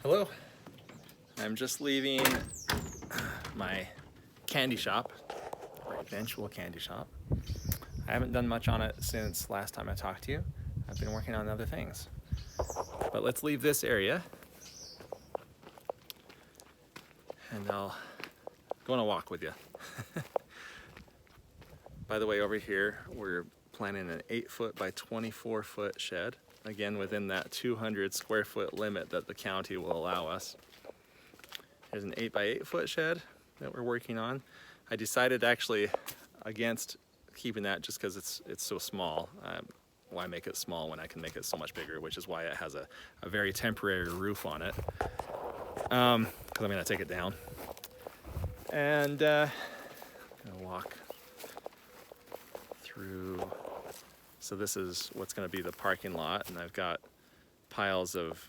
Hello, I'm just leaving my candy shop, or eventual candy shop. I haven't done much on it since last time I talked to you. I've been working on other things. But let's leave this area and I'll go on a walk with you. By the way, over here we're planning an 8-foot by 24-foot shed, again within that 200 square foot limit that the county will allow us. There's an 8 by 8-foot shed that we're working on. I decided actually against keeping that just because it's so small. Why make it small when I can make it so much bigger, which is why it has a very temporary roof on it. Because I'm going to take it down. And I'm going to walk through. So this is what's going to be the parking lot, and I've got piles of,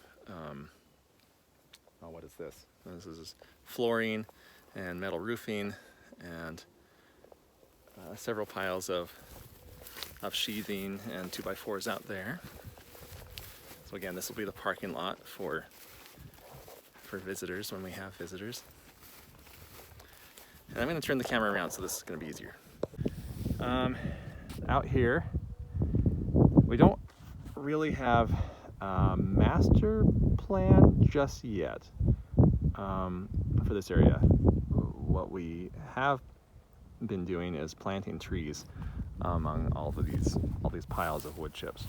what is this? This is flooring and metal roofing and several piles of sheathing and 2x4s out there. So again, this will be the parking lot for visitors when we have visitors. And I'm going to turn the camera around so this is going to be easier. Out here, we don't really have a master plan just yet for this area. What we have been doing is planting trees among all these piles of wood chips.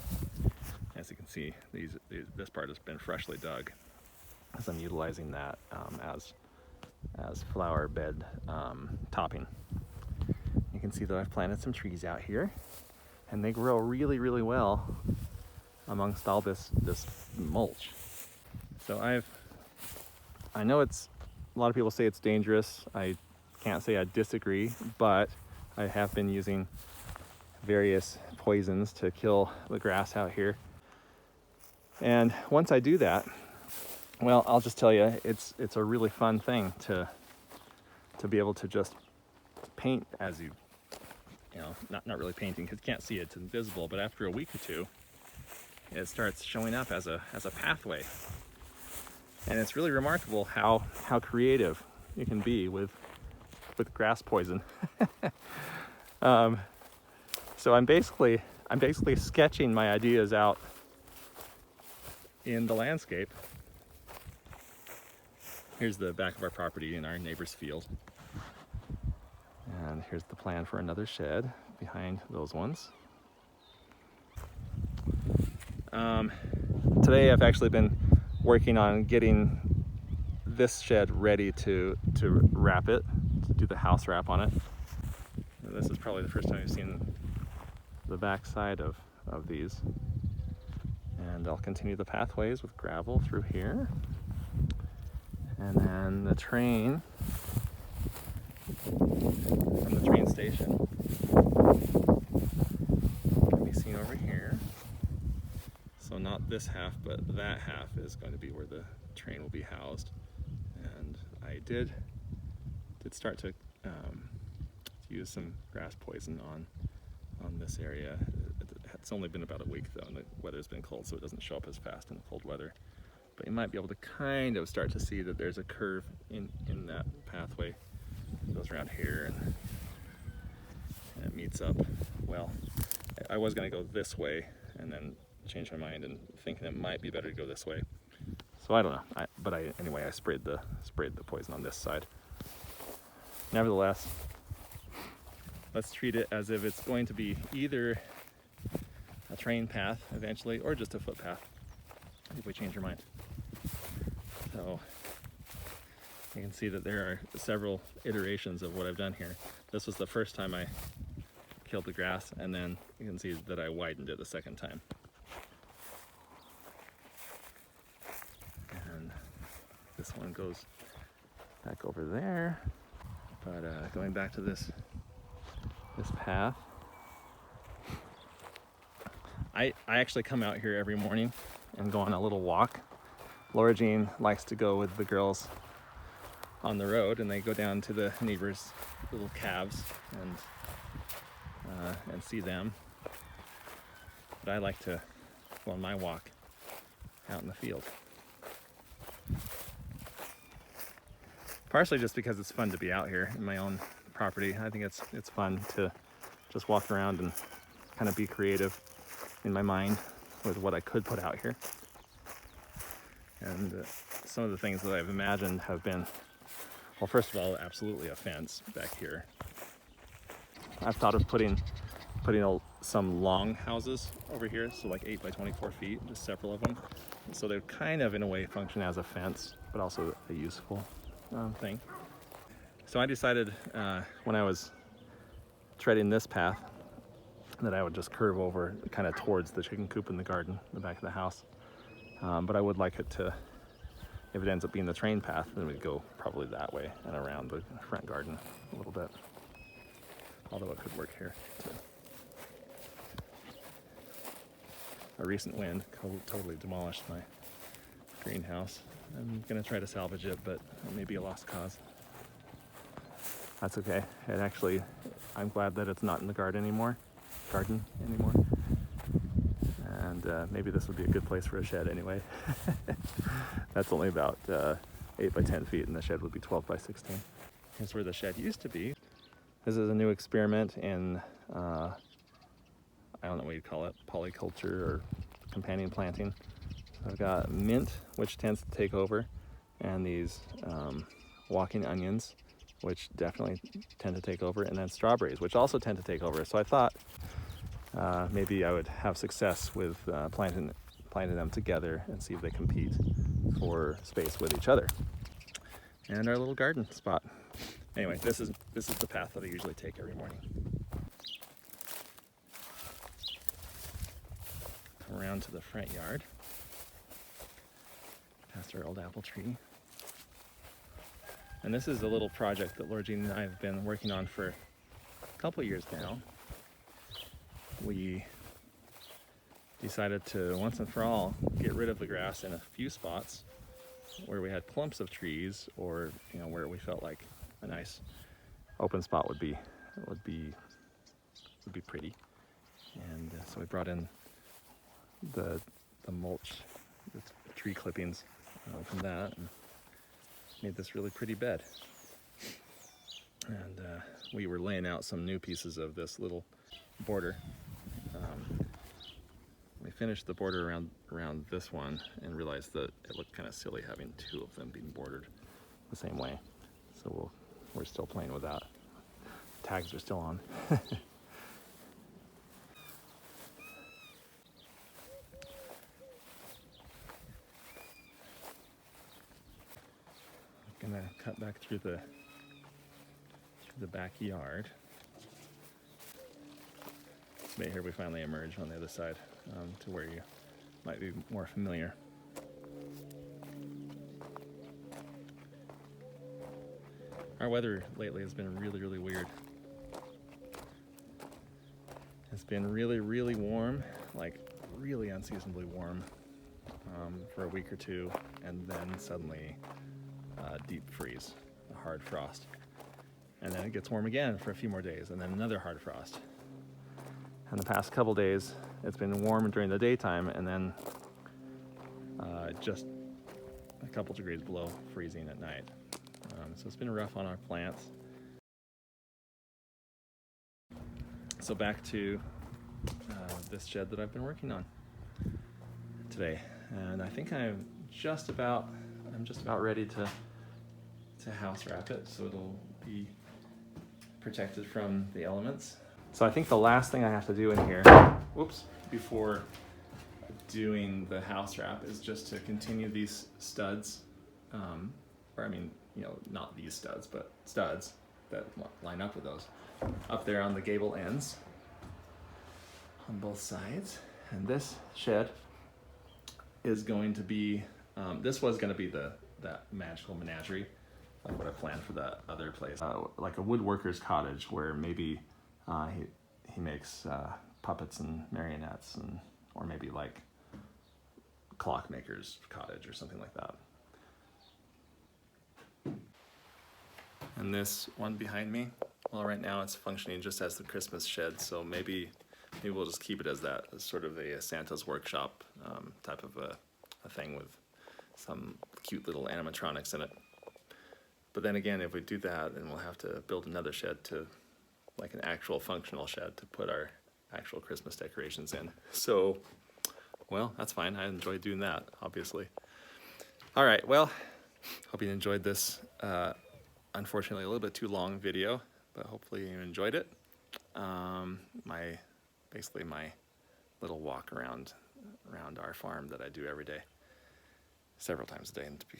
As you can see, this part has been freshly dug, as I'm utilizing that as flower bed topping. You can see that I've planted some trees out here, and they grow really, really well amongst all this mulch. So I know a lot of people say it's dangerous. I can't say I disagree, but I have been using various poisons to kill the grass out here. And once I do that, well, I'll just tell you, it's a really fun thing to be able to just paint as you know, not really painting because you can't see it, it's invisible, but after a week or two, it starts showing up as a pathway. And it's really remarkable how creative you can be with grass poison. So I'm basically sketching my ideas out in the landscape. Here's the back of our property in our neighbor's field. And here's the plan for another shed behind those ones. Today I've actually been working on getting this shed ready to wrap it, to do the house wrap on it. And this is probably the first time you've seen the back side of these. And I'll continue the pathways with gravel through here. And then the train from the train station can be seen over here. So not this half, but that half is going to be where the train will be housed. And I did start to use some grass poison on this area. It's only been about a week though, and the weather's been cold, so it doesn't show up as fast in the cold weather. But you might be able to kind of start to see that there's a curve in that pathway. It goes around here and it meets up. Well, I was going to go this way and then change my mind and thinking it might be better to go this way. So I don't know. Anyway, I sprayed the poison on this side. Nevertheless, let's treat it as if it's going to be either a train path eventually or just a footpath if we change our mind. So you can see that there are several iterations of what I've done here. This was the first time I killed the grass, and then you can see that I widened it the second time. And this one goes back over there. But going back to this path, I actually come out here every morning and go on a little walk. Laura Jean likes to go with the girls on the road, and they go down to the neighbors' little calves and see them. But I like to go on my walk out in the field. partially just because it's fun to be out here in my own property. I think it's fun to just walk around and kind of be creative in my mind with what I could put out here. And some of the things that I've imagined have been, well, first of all, absolutely a fence back here. I've thought of putting some long houses over here, so like 8 by 24 feet, just several of them. So they kind of, in a way, function as a fence, but also a useful thing. So I decided when I was treading this path that I would just curve over kind of towards the chicken coop in the garden, the back of the house. But I would like it to, if it ends up being the train path, then we'd go probably that way and around the front garden a little bit. Although it could work here too. A recent wind totally demolished my greenhouse. I'm gonna try to salvage it, but it may be a lost cause. That's okay. It actually, I'm glad that it's not in the garden anymore. And maybe this would be a good place for a shed anyway. That's only about 8 by 10 feet, and the shed would be 12 by 16. Here's where the shed used to be. This is a new experiment in, I don't know what you'd call it, polyculture or companion planting. So I've got mint, which tends to take over, and these walking onions, which definitely tend to take over, and then strawberries, which also tend to take over. So I thought maybe I would have success with planting them together and see if they compete for space with each other. And our little garden spot. Anyway, this is the path that I usually take every morning. Around to the front yard, past our old apple tree. And this is a little project that Laura Jean and I have been working on for a couple years now. We decided to once and for all get rid of the grass in a few spots where we had clumps of trees, or where we felt like a nice open spot would be pretty. And so we brought in the mulch, the tree clippings from that, and made this really pretty bed. And we were laying out some new pieces of this little border. We finished the border around this one and realized that it looked kind of silly having two of them being bordered the same way. So we're still playing with that. Tags are still on. I'm gonna cut back through the backyard. Here we finally emerge on the other side to where you might be more familiar. Our weather lately has been really, really weird. It's been really, really warm, like really unseasonably warm for a week or two, and then suddenly deep freeze, a hard frost. And then it gets warm again for a few more days, and then another hard frost. And the past couple days, it's been warm during the daytime, and then just a couple degrees below freezing at night. So it's been rough on our plants. So back to this shed that I've been working on today, and I think I'm just about ready to house wrap it, so it'll be protected from the elements. So I think the last thing I have to do in here, before doing the house wrap is just to continue these studs, not these studs, but studs that line up with those, up there on the gable ends on both sides. And this shed is going to be, this was going to be that magical menagerie, like what I planned for that other place, like a woodworker's cottage where maybe he makes puppets and marionettes, or maybe like clockmaker's cottage or something like that. And this one behind me, well, right now it's functioning just as the Christmas shed, so maybe we'll just keep it as that, as sort of a Santa's workshop type of a thing with some cute little animatronics in it. But then again, if we do that, then we'll have to build another shed to, like an actual functional shed to put our actual Christmas decorations in. So, well, that's fine. I enjoy doing that, obviously. All right, well, hope you enjoyed this, unfortunately a little bit too long video, but hopefully you enjoyed it. Basically my little walk around our farm that I do every day, several times a day, and to be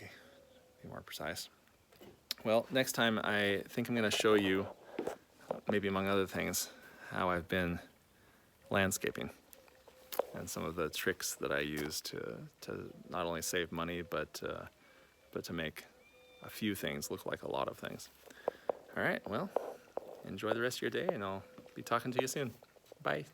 more precise. Well, next time I think I'm going to show you, maybe among other things, how I've been landscaping and some of the tricks that I use to not only save money, but to make a few things look like a lot of things. All right, well, enjoy the rest of your day, and I'll be talking to you soon. Bye.